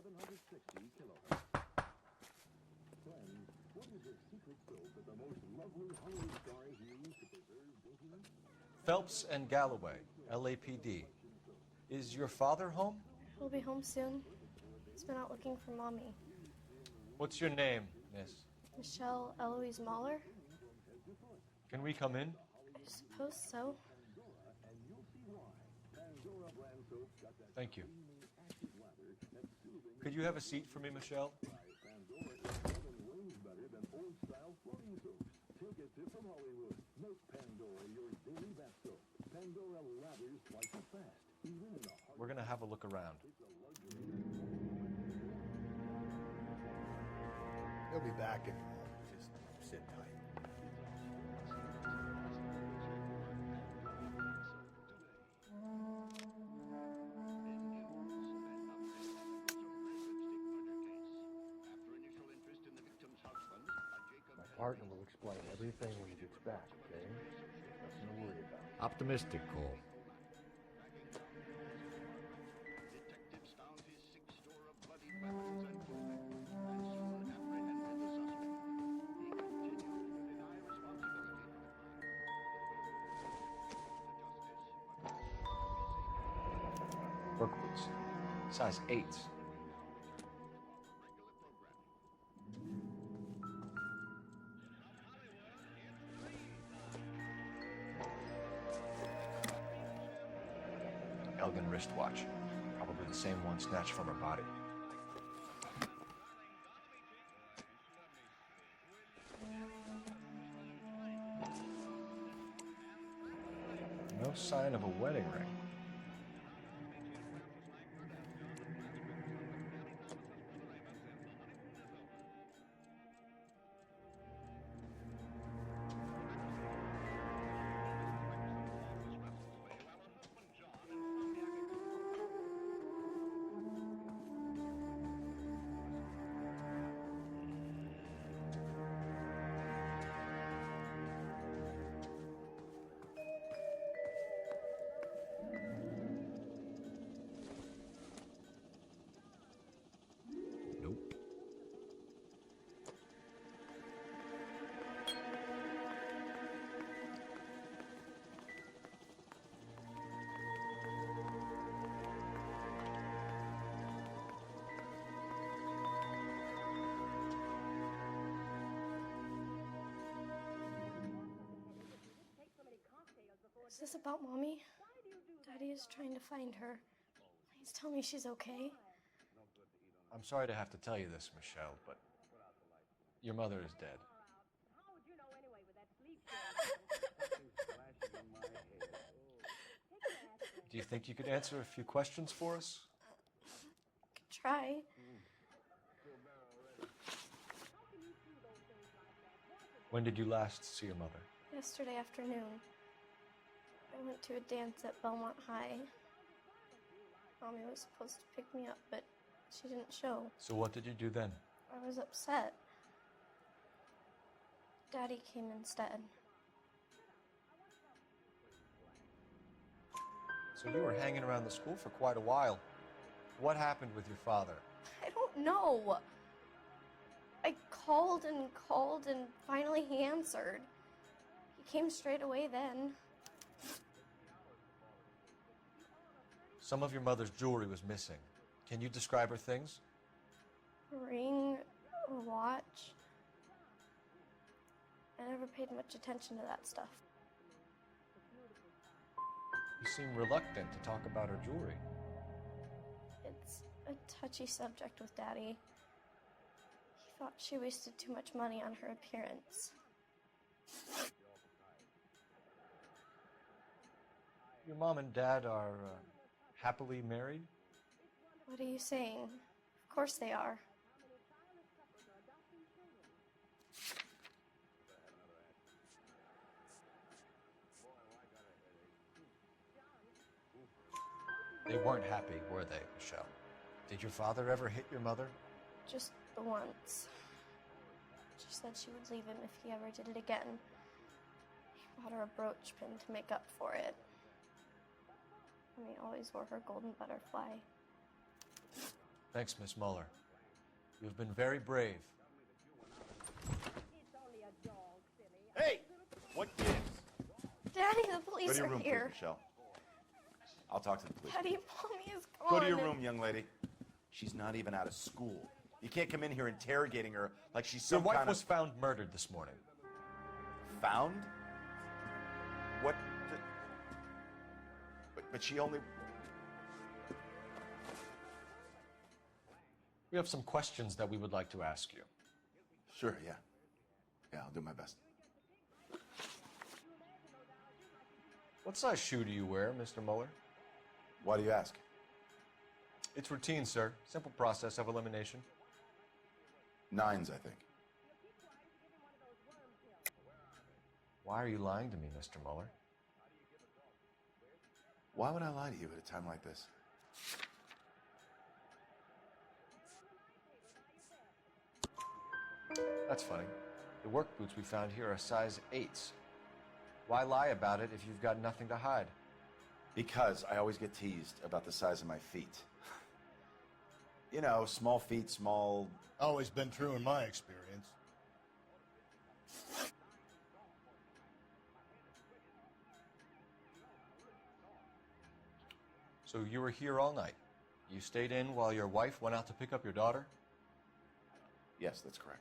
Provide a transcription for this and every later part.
760 kilohertz. Friends, what is the secret soap that the most lovely Hollywood stars use to preserve drinking? Phelps and Galloway, LAPD. Is your father home? He'll be home soon. He's been out looking for Mommy. What's your name, miss? Michelle Eloise Mahler? Can we come in? I suppose so. Thank you. Could you have a seat for me, Michelle? Take a tip from Hollywood. Make Pandora your daily bath soap. Pandora lathers twice as fast. Even in the heart. We're going to have a look around. He'll be back in a moment. Just sit tight. My partner will explain everything when he gets back, okay? Nothing to worry about. Optimistic, Cole. Detectives found his sick store of bloody weapons and clothing, and soon apprehended the suspect. He continued to deny responsibility for the crime. Berkowitz. Size 8s. Regular programming. Elgin wristwatch. Probably the same one snatched from her body. No sign of a wedding ring. Nope. Is this about Mommy? Daddy is trying to find her. Please tell me she's okay. I'm sorry to have to tell you this, Michelle, but your mother is dead. How would you know anyway with that sleep Do you think you could answer a few questions for us? Could try. When did you last see your mother? Yesterday afternoon, I went to a dance at Belmont High. Mommy was supposed to pick me up, but she didn't show. So what did you do then? I was upset. Daddy came instead. So you were hanging around the school for quite a while. What happened with your father? I don't know. I called and finally he answered. He came straight away then. Some of your mother's jewelry was missing. Can you describe her things? A ring, a watch. I never paid much attention to that stuff. You seem reluctant to talk about her jewelry. It's a touchy subject with Daddy. He thought she wasted too much money on her appearance. Your mom and dad are happily married? What are you saying? Of course they are. They weren't happy, were they, Michelle? Did your father ever hit your mother? Just the once. She said she would leave him if he ever did it again. He bought her a brooch pin to make up for it. And he always wore her golden butterfly. Thanks, Miss Mueller. You've been very brave. It's only a dog, silly. Hey! What gives? Daddy, the Go police to your are room, please, here. Michelle. I'll talk to the police. Daddy, Mommy is Go gone. to your room, young lady. She's not even out of school. You can't come in here interrogating her like she's Your some wife kind was of... found murdered this morning. Found? What the... But she only... We have some questions that we would like to ask you. Sure, yeah. Yeah, I'll do my best. What size shoe do you wear, Mr. Mueller? Why do you ask? It's routine, sir. Simple process of elimination. 9s, I think. Why are you lying to me, Mr. Mueller? Why would I lie to you at a time like this? That's funny. The work boots we found here are size 8s. Why lie about it if you've got nothing to hide? Because I always get teased about the size of my feet. You know, small feet, small... Always been true in my experience. So you were here all night. You stayed in while your wife went out to pick up your daughter? Yes, that's correct.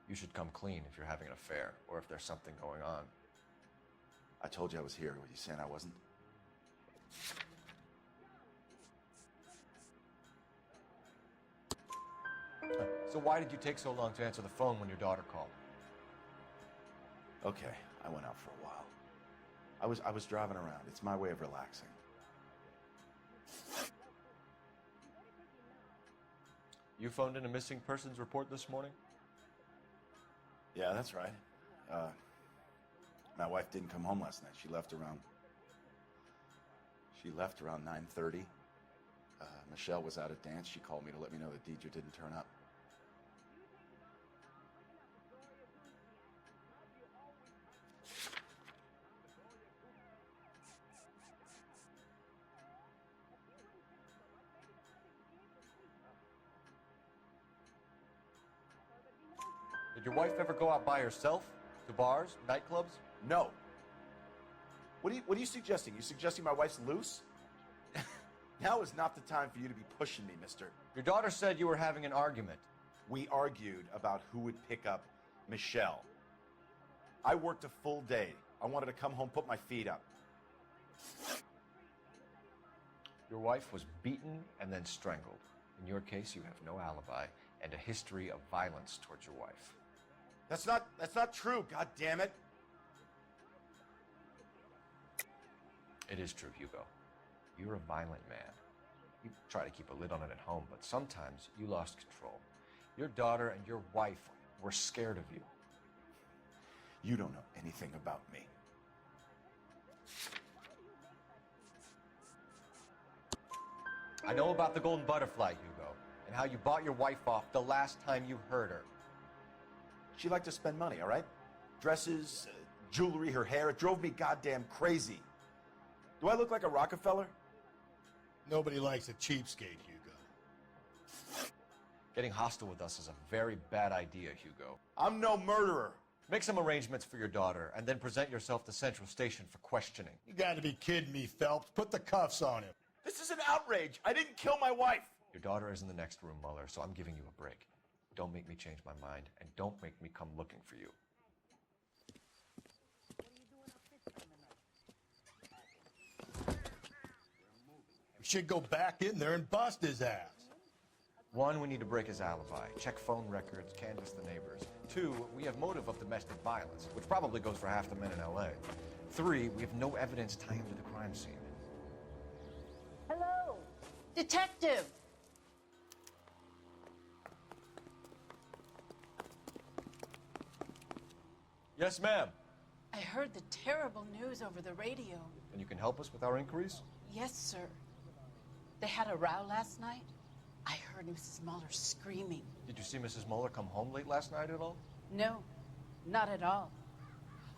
You should come clean if you're having an affair or if there's something going on. I told you I was here. Were you saying I wasn't? So why did you take so long to answer the phone when your daughter called? Okay, I went out for a while. I was driving around. It's my way of relaxing. You phoned in a missing persons report this morning? Yeah, that's right. My wife didn't come home last night. She left around 9:30. Michelle was out at dance. She called me to let me know that Deidre didn't turn up. Did your wife ever go out by herself? To bars, nightclubs? No. What are you suggesting? You suggesting my wife's loose? Now is not the time for you to be pushing me, mister. Your daughter said you were having an argument. We argued about who would pick up Michelle. I worked a full day. I wanted to come home, put my feet up. Your wife was beaten and then strangled. In your case, you have no alibi and a history of violence towards your wife. That's not true, god damn it. It is true, Hugo. You're a violent man. You try to keep a lid on it at home, but sometimes you lost control. Your daughter and your wife were scared of you. You don't know anything about me. I know about the golden butterfly, Hugo, and how you bought your wife off the last time you heard her. She liked to spend money, all right? Dresses, jewelry, her hair. It drove me goddamn crazy. Do I look like a Rockefeller? Nobody likes a cheapskate, Hugo. Getting hostile with us is a very bad idea, Hugo. I'm no murderer. Make some arrangements for your daughter, and then present yourself to Central Station for questioning. You gotta be kidding me, Phelps. Put the cuffs on him. This is an outrage. I didn't kill my wife. Your daughter is in the next room, Mueller, so I'm giving you a break. Don't make me change my mind, and don't make me come looking for you. We should go back in there and bust his ass. 1, we need to break his alibi, check phone records, canvass the neighbors. 2, we have motive of domestic violence, which probably goes for half the men in LA. 3, we have no evidence tying him to the crime scene. Hello. Detective! Yes, ma'am. I heard the terrible news over the radio. And you can help us with our inquiries? Yes, sir. They had a row last night. I heard Mrs. Mueller screaming. Did you see Mrs. Mueller come home late last night at all? No, not at all.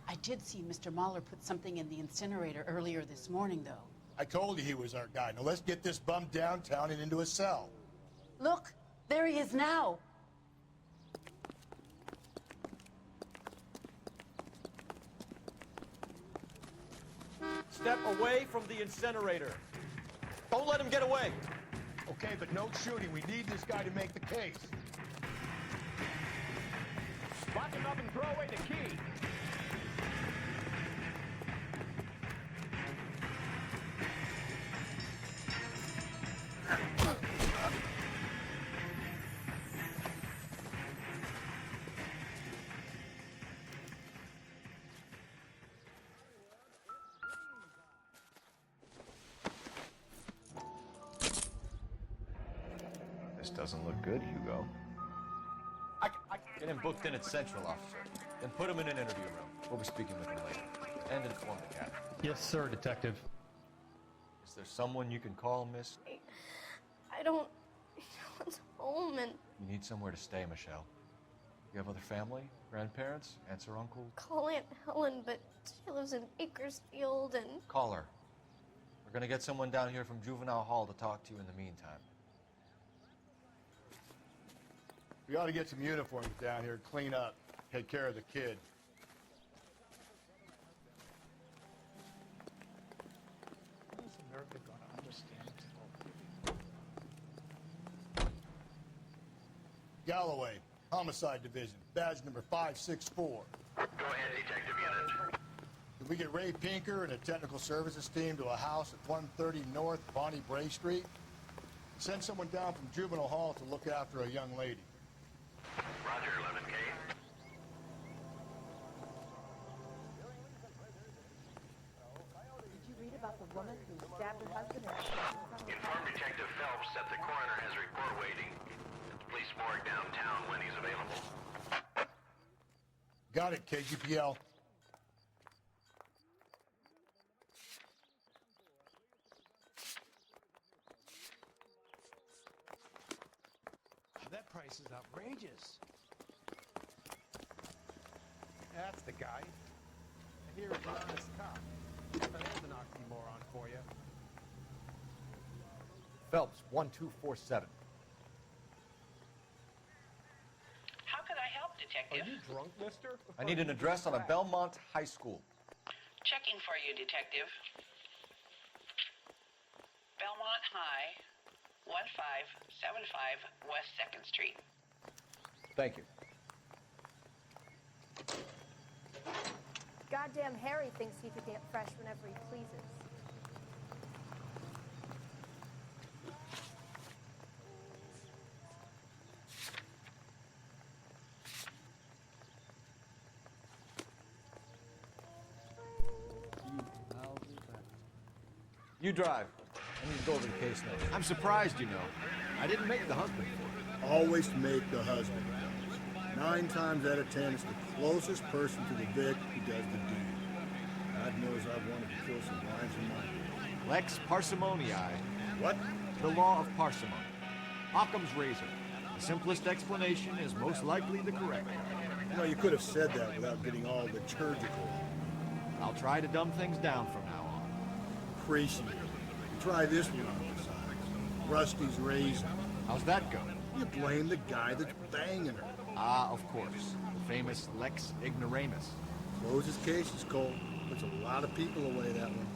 I did see Mr. Mahler put something in the incinerator earlier this morning, though. I told you he was our guy. Now let's get this bum downtown and into a cell. Look, there he is now. Step away from the incinerator. Don't let him get away. Okay, but no shooting. We need this guy to make the case. Lock him up and throw away the key. This doesn't look good, Hugo. Get him booked in at Central, officer. Then put him in an interview room. We'll be speaking with him later. And inform the captain. Yes, sir, Detective. Is there someone you can call, miss? I don't want home, and You need somewhere to stay, Michelle. You have other family? Grandparents? Aunts or uncle? call Aunt Helen, but she lives in Bakersfield, and Call her. We're gonna get someone down here from Juvenile Hall to talk to you in the meantime. We ought to get some uniforms down here, clean up, take care of the kid. How's America gonna understand? Galloway, Homicide Division, badge number 564. Go ahead, Detective Unit. Can we get Ray Pinker and a technical services team to a house at 130 North Bonnie Bray Street? Send someone down from Juvenile Hall to look after a young lady. Roger, 11K. Did you read about the woman who stabbed her husband and Inform Detective Phelps that the coroner has a report waiting at the police morgue downtown when he's available. Got it, KGPL. That price is outrageous. That's the guy. I hear he's an honest cop. But there's an oxymoron for you. Phelps, 1247. How can I help, Detective? Are you drunk, mister? I need an address on a Belmont High School. Checking for you, Detective. Belmont High, 1575 West 2nd Street. Thank you. Goddamn Harry thinks he could get fresh whenever he pleases. You drive. I need to go over the case notes. I'm surprised, you know. I didn't make the husband. Always make the husband. 9 times out of 10, it's the closest person to the Vic who does the deed. God knows I've wanted to kill some lines in my... Lex parsimoniae. What? The law of parsimony. Occam's razor. The simplest explanation is most likely the correct one. You know, you could have said that without getting all liturgical. I'll try to dumb things down from now on. Appreciate it. Try this one on the side. Rusty's razor. How's that go? You blame the guy that's banging her. Ah, of course. The famous Lex ignoramus. Closes cases, Cole. Puts a lot of people away, that one.